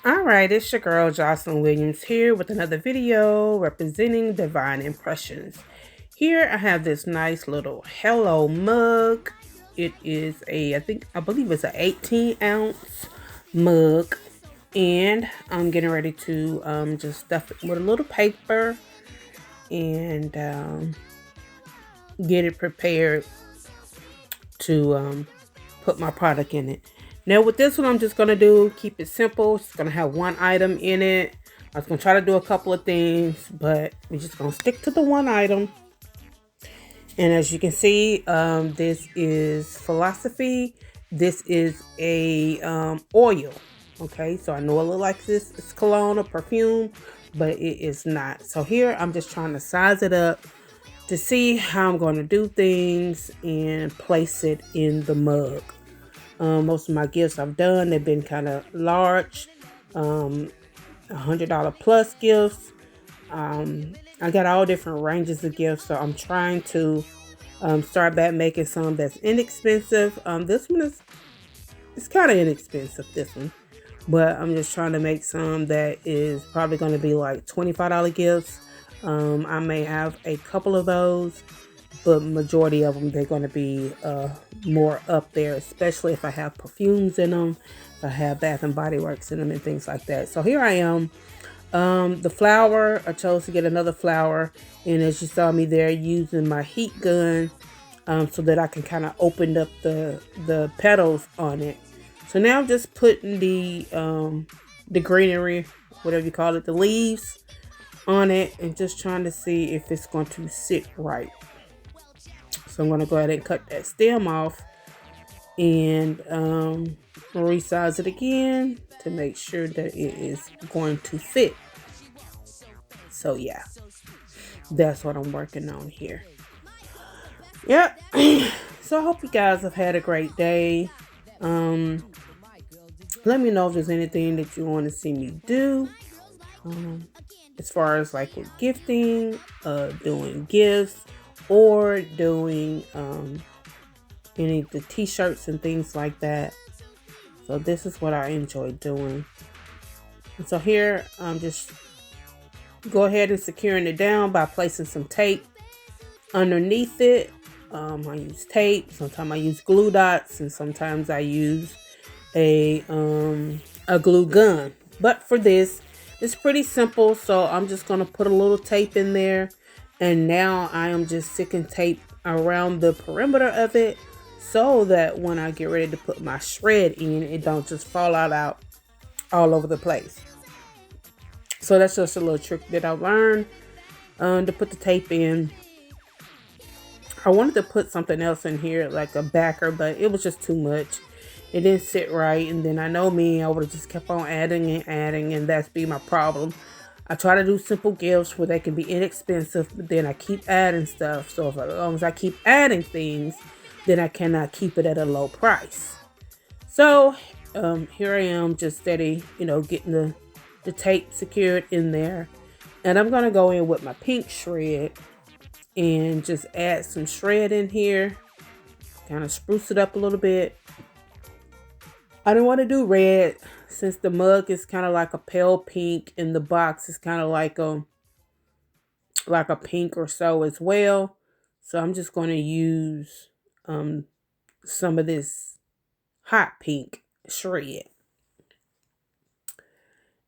All right, it's your girl Jocelyn Williams here with another video representing Divine Impressions. Here I have this nice little Hello mug. It is I believe it's an 18-ounce mug, and I'm getting ready to just stuff it with a little paper and get it prepared to put my product in it. Now with this one, I'm just gonna keep it simple. It's gonna have one item in it. I was gonna try to do a couple of things, but we're just gonna stick to the one item. And as you can see, this is Philosophy. This is a oil. Okay, so I know it looks like this is cologne or perfume, but it is not. So here I'm just trying to size it up to see how I'm going to do things and place it in the mug. Most of my gifts I've done, they've been kind of large, $100 plus gifts. I got all different ranges of gifts, so I'm trying to start back making some that's inexpensive. This one is it's kind of inexpensive, this one, but I'm just trying to make some that is probably going to be like $25 gifts. I may have a couple of those, but majority of them they're going to be more up there, especially if I have perfumes in them, if I have Bath and Body Works in them and things like that. So here I am. The flower, I chose to get another flower, and as you saw me there using my heat gun, so that I can kind of open up the petals on it. So now I'm just putting the greenery, whatever you call it, the leaves on it, and just trying to see if it's going to sit right. So I'm going to go ahead and cut that stem off and resize it again to make sure that it is going to fit. So yeah, that's what I'm working on here. Yep. So I hope you guys have had a great day. Um, Let me know if there's anything that you want to see me do. Um, as far as like with gifting, doing gifts, or doing any of the t-shirts and things like that. So this is what I enjoy doing. And so here I'm just go ahead and securing it down by placing some tape underneath it. I use tape. Sometimes I use glue dots, and sometimes I use a glue gun. But for this, it's pretty simple. So I'm just gonna put a little tape in there, and now I am just sticking tape around the perimeter of it, so that when I get ready to put my shred in, it don't just fall out all over the place. So that's just a little trick that I learned to put the tape in. I wanted to put something else in here, like a backer, but it was just too much. It didn't sit right, and then I know me, I would have just kept on adding and adding, and that's be my problem. I try to do simple gifts where they can be inexpensive, but then I keep adding stuff. So if, as long as I keep adding things, then I cannot keep it at a low price. So here I am, just steady, getting the tape secured in there. And I'm going to go in with my pink shred and just add some shred in here. Kind of spruce it up a little bit. I don't want to do red since the mug is kind of like a pale pink and the box is kind of like a pink or so as well. So I'm just going to use um, some of this hot pink shred.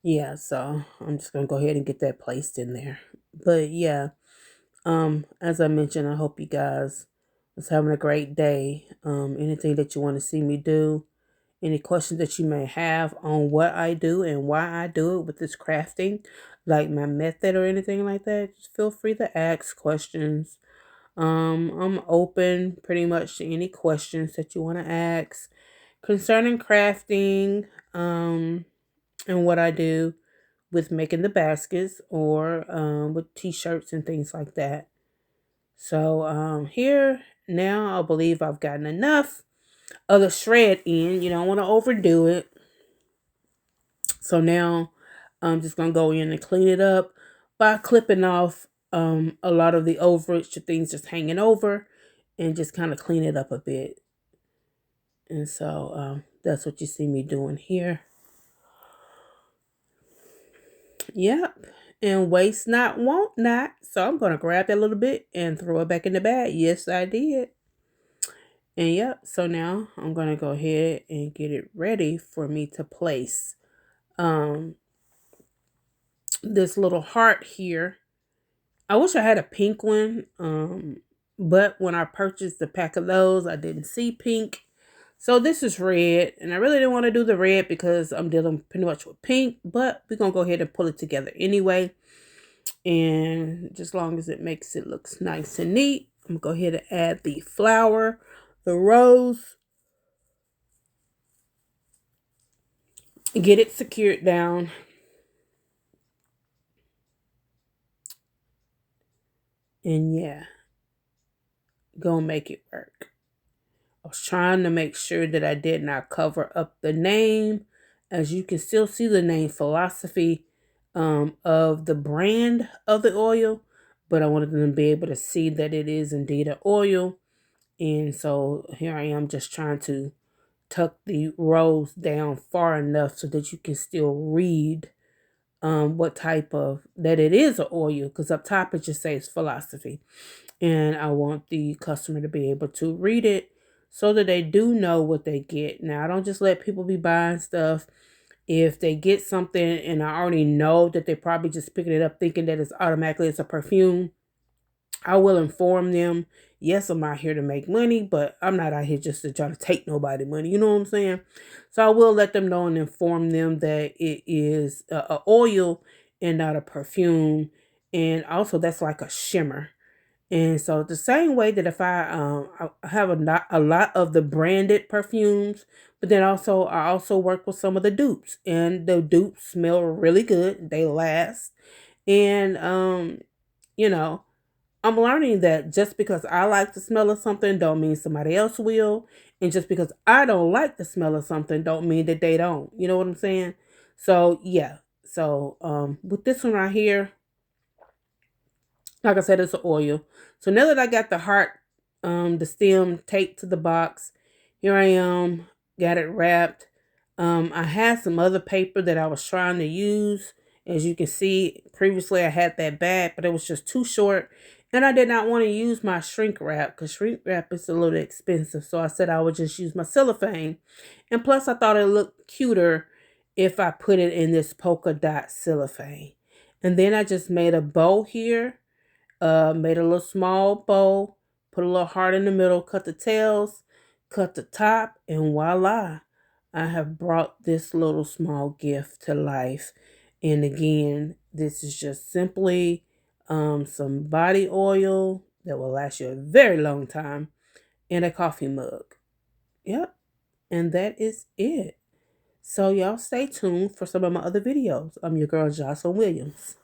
Yeah, so I'm just going to go ahead and get that placed in there. But yeah, as I mentioned, I hope you guys was having a great day. Anything that you want to see me do, any questions that you may have on what I do and why I do it with this crafting, like my method or anything like that, just feel free to ask questions. I'm open pretty much to any questions that you want to ask concerning crafting, and what I do with making the baskets or with t-shirts and things like that. So here now I believe I've gotten enough of the shred in. You don't want to overdo it. So now I'm just gonna go in and clean it up by clipping off a lot of the overage, the things just hanging over, and just kind of clean it up a bit. And so that's what you see me doing here. Yep. And waste not, want not. So I'm going to grab that little bit and throw it back in the bag. Yes, I did. And yep, so now I'm going to go ahead and get it ready for me to place um this little heart here. I wish I had a pink one, but when I purchased the pack of those, I didn't see pink. So this is red, and I really didn't want to do the red because I'm dealing pretty much with pink, but we're going to go ahead and pull it together anyway. And just as long as it makes it look nice and neat, I'm going to go ahead and add the flower, the rose, get it secured down. And yeah, gonna make it work. I was trying to make sure that I did not cover up the name. As you can still see the name Philosophy of the brand of the oil, but I wanted them to be able to see that it is indeed an oil. And so here I am just trying to tuck the rose down far enough so that you can still read what type of, that it is an oil, because up top it just says Philosophy. And I want the customer to be able to read it so that they do know what they get. Now, I don't just let people be buying stuff. If they get something and I already know that they're probably just picking it up thinking that it's automatically it's a perfume, I will inform them. Yes, I'm out here to make money, but I'm not out here just to try to take nobody money. You know what I'm saying? So I will let them know and inform them that it is a oil and not a perfume. And also that's like a shimmer. And so the same way that if I have a lot of the branded perfumes, but then also I also work with some of the dupes, and the dupes smell really good. They last. And you know, I'm learning that just because I like the smell of something don't mean somebody else will, and just because I don't like the smell of something don't mean that they don't. You know what I'm saying? So, yeah. So, with this one right here, like I said, it's an oil. So now that I got the heart, the stem taped to the box, here I am, got it wrapped. I had some other paper that I was trying to use. As you can see, previously I had that bag, but it was just too short. And I did not want to use my shrink wrap because shrink wrap is a little expensive. So I said I would just use my cellophane. And plus I thought it looked cuter if I put it in this polka dot cellophane. And then I just made a bow here, made a little small bow, put a little heart in the middle, cut the tails, cut the top, and voila, I have brought this little small gift to life. And again, this is just simply some body oil that will last you a very long time and a coffee mug. Yep, and that is it. So y'all stay tuned for some of my other videos. I'm your girl, Jocelyn Williams.